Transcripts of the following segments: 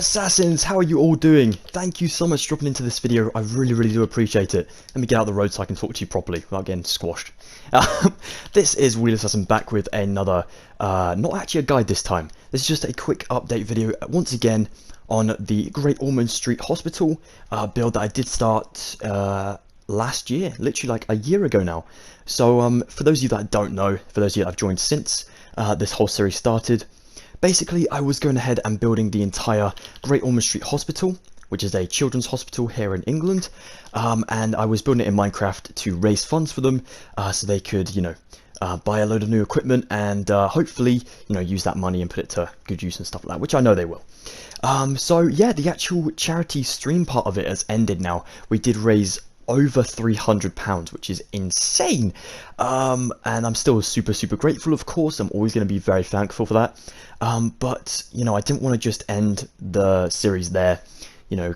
Wheelassassin, how are you all doing? Thank you so much for dropping into this video. I really do appreciate it. Let me get out the road so I can talk to you properly without getting squashed. This is Wheelassassin back with another, not actually a guide this time. This is just a quick update video once again on the Great Ormond Street Hospital build that I did start last year, literally like a year ago now. So for those of you that don't know, for those of you that have joined since this whole series started, basically, I was going ahead and building the entire Great Ormond Street Hospital, which is a children's hospital here in England, and I was building it in Minecraft to raise funds for them, so they could, buy a load of new equipment and hopefully, use that money and put it to good use and stuff like that, which I know they will. So yeah, the actual charity stream part of it has ended now. We did raise over £300, which is insane, and I'm still super grateful. Of course, I'm always going to be very thankful for that, but I didn't want to just end the series there,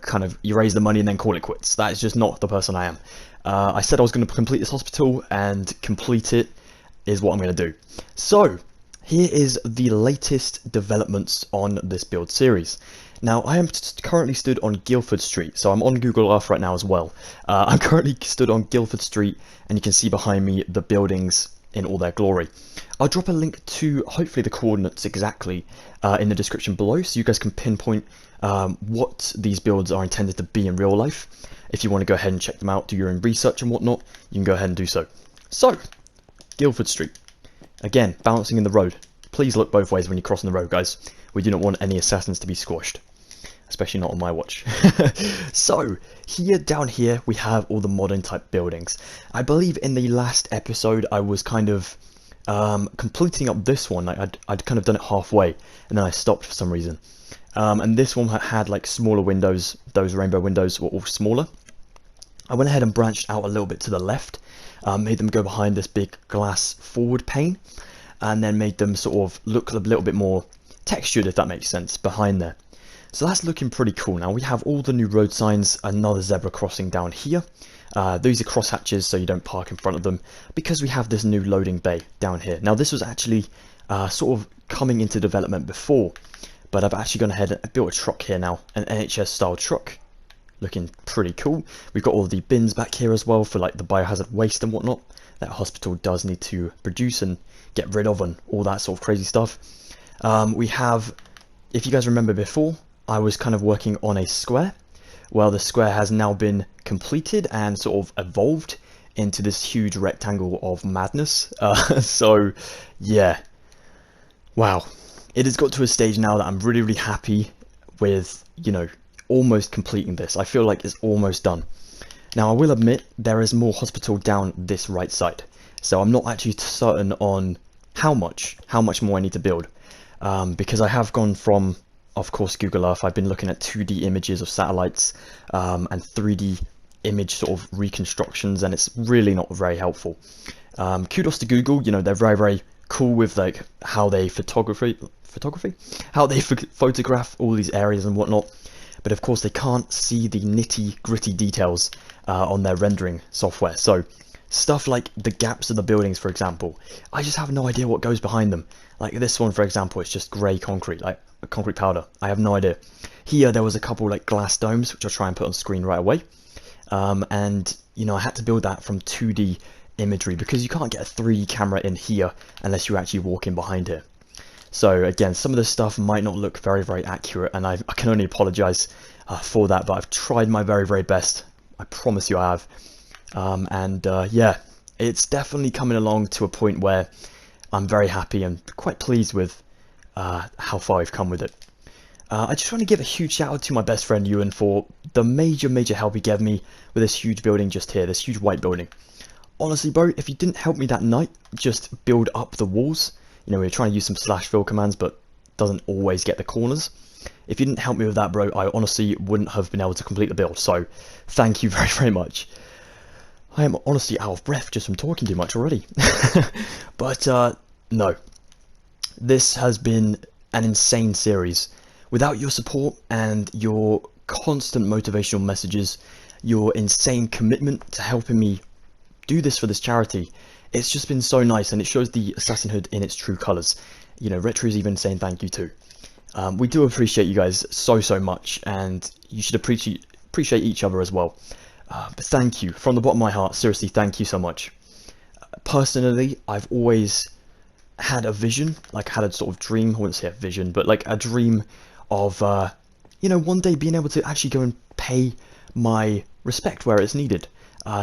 kind of you raise the money and then call it quits. That is just not the person I am. I said I was going to complete this hospital, and complete it is what I'm going to do. So here is the latest developments on this build series. Now, I am currently stood on Guildford Street, so I'm on Google Earth right now as well. I'm currently stood on Guildford Street, and you can see behind me the buildings in all their glory. I'll drop a link to, hopefully, the coordinates exactly in the description below, so you guys can pinpoint what these builds are intended to be in real life. If you want to go ahead and check them out, do your own research and whatnot, you can go ahead and do so. So, Guildford Street. Again, bouncing in the road. Please look both ways when you're crossing the road, guys. We do not want any assassins to be squashed. Especially not on my watch. So, down here, we have all the modern type buildings. I believe in the last episode, I was kind of completing up this one. I'd kind of done it halfway, and then I stopped for some reason. And this one had like smaller windows. Those rainbow windows were all smaller. I went ahead and branched out a little bit to the left, made them go behind this big glass forward pane, and then made them sort of look a little bit more textured, if that makes sense, behind there. So that's looking pretty cool. Now we have all the new road signs, another zebra crossing down here. These are cross hatches so you don't park in front of them, because we have this new loading bay down here. Now this was actually sort of coming into development before, but I've actually gone ahead and built a truck here now, an NHS style truck. Looking pretty cool. We've got all the bins back here as well for like the biohazard waste and whatnot that hospital does need to produce and get rid of, and all that sort of crazy stuff. We have, if you guys remember before, I was kind of working on a square. Well, the square has now been completed and sort of evolved into this huge rectangle of madness. So yeah, wow, it has got to a stage now that I'm really happy with, almost completing this. I feel like it's almost done. Now I will admit there is more hospital down this right side, so I'm not actually certain on how much more I need to build, because I have gone from, of course, Google Earth. I've been looking at 2D images of satellites and 3D image sort of reconstructions, and it's really not very helpful. Kudos to Google, they're very cool with like how they photograph all these areas and whatnot, but of course they can't see the nitty-gritty details on their rendering software. So stuff like the gaps of the buildings, for example, I just have no idea what goes behind them. Like this one, for example, it's just grey concrete, like concrete powder. I have no idea. Here there was a couple like glass domes, which I'll try and put on screen right away. And I had to build that from 2D imagery, because you can't get a 3D camera in here unless you actually walk in behind here. So again, some of this stuff might not look very accurate, and I can only apologize for that, but I've tried my very best. I promise you I have. Yeah, it's definitely coming along to a point where I'm very happy and quite pleased with how far we've come with it. I just want to give a huge shout out to my best friend Ewan for the major help he gave me with this huge building just here, this huge white building. Honestly, bro, if you didn't help me that night, just build up the walls. We were trying to use some /fill commands, but doesn't always get the corners. If you didn't help me with that, bro, I honestly wouldn't have been able to complete the build. So thank you very much. I am honestly out of breath just from talking too much already. But no, this has been an insane series. Without your support and your constant motivational messages, your insane commitment to helping me do this for this charity, it's just been so nice, and it shows the assassinhood in its true colours. Retro's even saying thank you too. We do appreciate you guys so much, and you should appreciate each other as well. But thank you from the bottom of my heart. Seriously, thank you so much. Personally, I've always had a vision, like I had a sort of dream. I wouldn't say a vision, but like a dream of, you know, one day being able to actually go and pay my respect where it's needed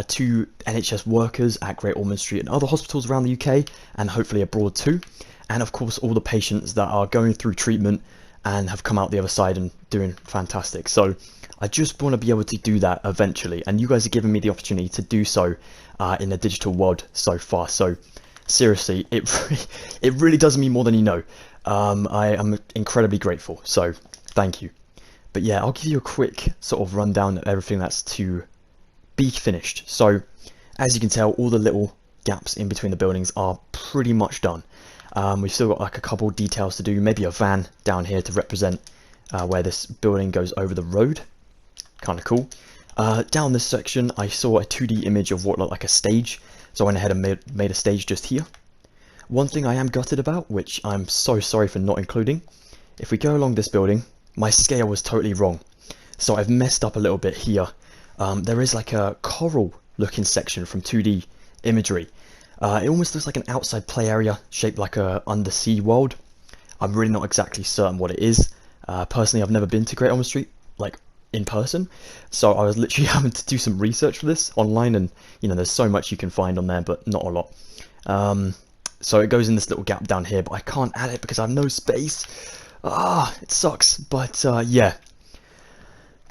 to NHS workers at Great Ormond Street and other hospitals around the UK, and hopefully abroad too. And of course, all the patients that are going through treatment and have come out the other side and doing fantastic. So I just want to be able to do that eventually, and you guys are giving me the opportunity to do so in the digital world so far. So seriously, it really does mean more than you know. I am incredibly grateful, so thank you. But yeah, I'll give you a quick sort of rundown of everything that's to be finished. So as you can tell, all the little gaps in between the buildings are pretty much done. We've still got like a couple details to do, maybe a van down here to represent where this building goes over the road. Kind of cool. Down this section, I saw a 2D image of what looked like a stage, so I went ahead and made a stage just here. One thing I am gutted about, which I'm so sorry for not including, if we go along this building, my scale was totally wrong, so I've messed up a little bit here. There is like a coral looking section from 2D imagery. It almost looks like an outside play area shaped like a undersea world. I'm really not exactly certain what it is. Personally, I've never been to Great Ormond Street, like in person, so I was literally having to do some research for this online, and you know, there's so much you can find on there, but not a lot. So it goes in this little gap down here, but I can't add it because I have no space. It sucks. But yeah,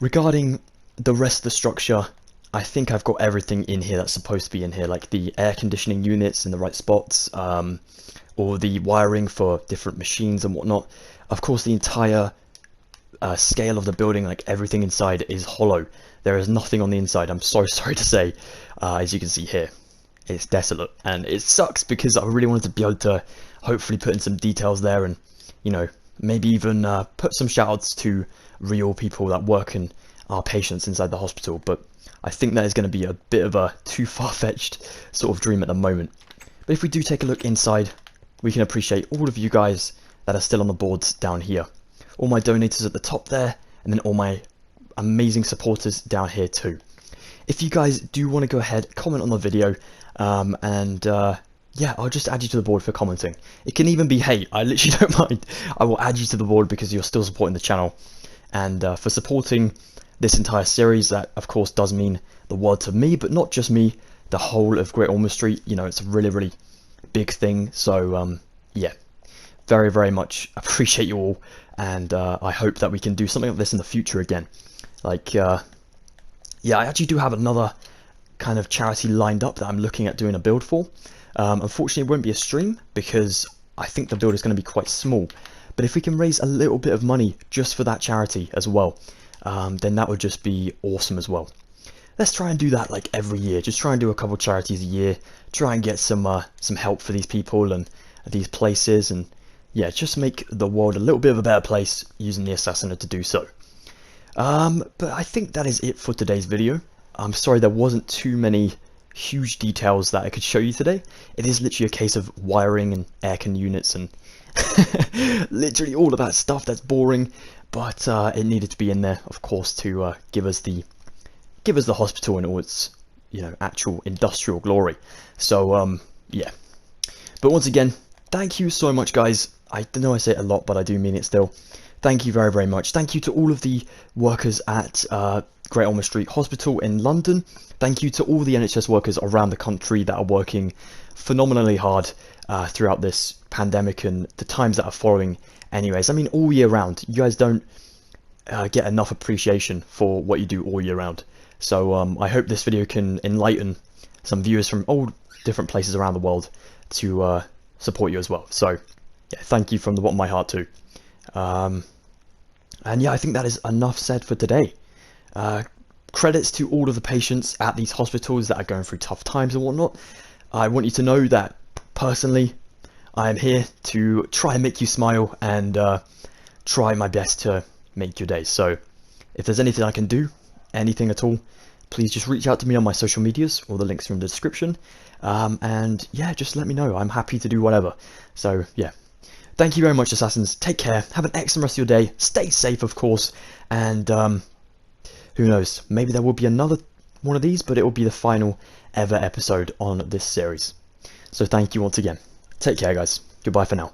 regarding the rest of the structure, I think I've got everything in here that's supposed to be in here, like the air conditioning units in the right spots, or the wiring for different machines and whatnot. Of course, the entire scale of the building, like everything inside, is hollow. There is nothing on the inside. I'm so sorry to say. As you can see here, it's desolate, and it sucks because I really wanted to be able to hopefully put in some details there, and you know, maybe even put some shout outs to real people that work and are patients inside the hospital. But I think that is going to be a bit of a too far-fetched sort of dream at the moment. But if we do take a look inside, we can appreciate all of you guys that are still on the boards down here. All my donators at the top there, and then all my amazing supporters down here too. If you guys do want to go ahead, comment on the video, yeah, I'll just add you to the board for commenting. It can even be hate, I literally don't mind. I will add you to the board because you're still supporting the channel, and for supporting this entire series. That of course does mean the world to me, but not just me, the whole of Great Ormond Street. You know, it's a really big thing. So yeah, very much appreciate you all, and I hope that we can do something like this in the future again. Like yeah, I actually do have another kind of charity lined up that I'm looking at doing a build for. Unfortunately, it won't be a stream because I think the build is going to be quite small, but if we can raise a little bit of money just for that charity as well, then that would just be awesome as well. Let's try and do that like every year. Just try and do a couple charities a year. Try and get some help for these people and these places, and yeah, just make the world a little bit of a better place using the Assassiner to do so. But I think that is it for today's video. I'm sorry there wasn't too many huge details that I could show you today. It is literally a case of wiring and aircon units and literally all of that stuff that's boring, but it needed to be in there, of course, to give us the hospital in all its, you know, actual industrial glory. So yeah, but once again, thank you so much, guys. I know I say it a lot, but I do mean it still. Thank you very much. Thank you to all of the workers at Great Ormond Street Hospital in London. Thank you to all the NHS workers around the country that are working phenomenally hard throughout this pandemic and the times that are following. Anyways, I mean, all year round. You guys don't get enough appreciation for what you do all year round. So I hope this video can enlighten some viewers from all different places around the world to support you as well. So yeah, thank you from the bottom of my heart too. And yeah, I think that is enough said for today. Credits to all of the patients at these hospitals that are going through tough times and whatnot. I want you to know that personally, I am here to try and make you smile and try my best to make your day. So if there's anything I can do, anything at all, please just reach out to me on my social medias. All the links are in the description. And yeah, just let me know. I'm happy to do whatever. So yeah, thank you very much, Assassins. Take care. Have an excellent rest of your day. Stay safe, of course. And who knows? Maybe there will be another one of these, but it will be the final ever episode on this series. So thank you once again. Take care, guys. Goodbye for now.